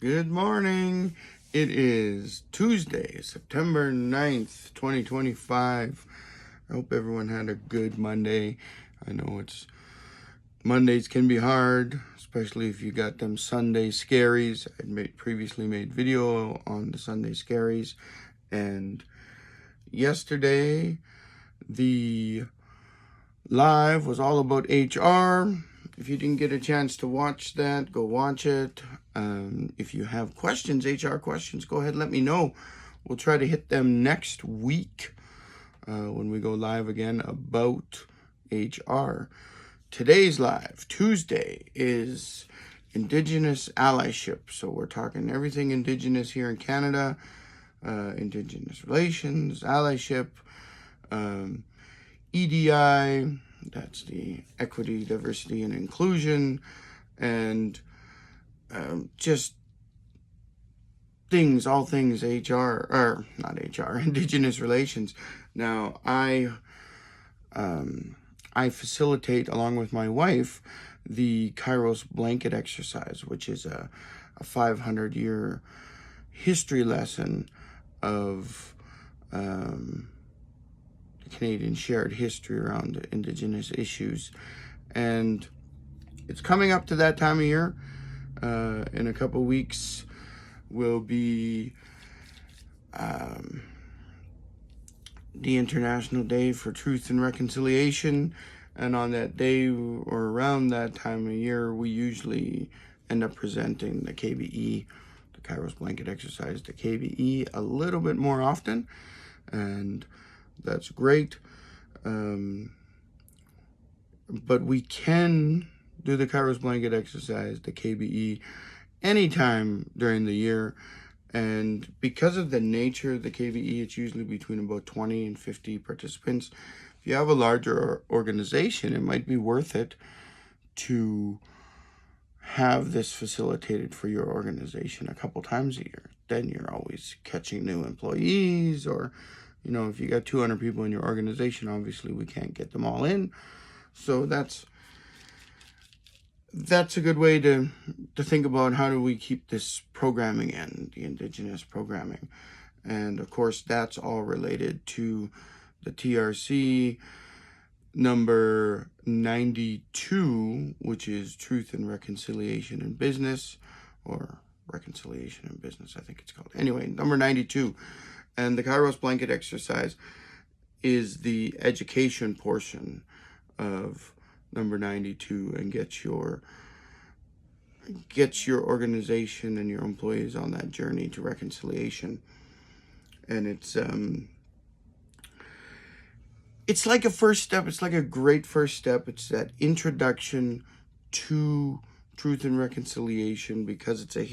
Good morning. It is Tuesday, September 9th, 2025. I hope everyone had a good Monday. I know Mondays can be hard, especially if you got them Sunday scaries. I previously made video on the Sunday scaries, and yesterday the live was all about HR. If you didn't get a chance to watch that, go watch it. If you have questions, HR questions, go ahead and let me know. We'll try to hit them next week when we go live again about HR. Today's live, Tuesday, is Indigenous allyship. So we're talking everything Indigenous here in Canada, Indigenous relations, allyship, EDI, that's the equity, diversity, and inclusion, and just all things HR, or not HR, Indigenous relations. Now, I facilitate, along with my wife, the KAIROS blanket exercise, which is a 500-year history lesson of Canadian shared history around Indigenous issues. And it's coming up to that time of year. In a couple weeks will be the International Day for Truth and Reconciliation. And on that day, or around that time of year, we usually end up presenting the KBE, the KAIROS blanket exercise, the KBE, a little bit more often. And that's great. But we can do the KAIROS blanket exercise, the KBE, anytime during the year. And because of the nature of the KBE, it's usually between about 20 and 50 participants. If you have a larger organization, it might be worth it to have this facilitated for your organization a couple times a year. Then you're always catching new employees, or if you got 200 people in your organization, obviously we can't get them all in. So that's a good way to think about how do we keep this programming in, the Indigenous programming. And of course, that's all related to the TRC number 92, which is Truth and Reconciliation in Business, or Reconciliation in Business, I think it's called. Anyway, number 92. And the KAIROS blanket exercise is the education portion of number 92, and gets your organization and your employees on that journey to reconciliation. And it's like a first step. It's like a great first step. It's that introduction to truth and reconciliation, because it's a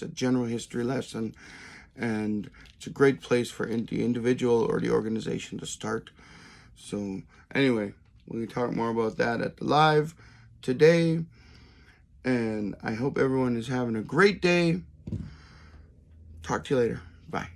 general history lesson. And it's a great place for the individual or the organization to start. So anyway, we'll talk more about that at the live today. And I hope everyone is having a great day. Talk to you later. Bye.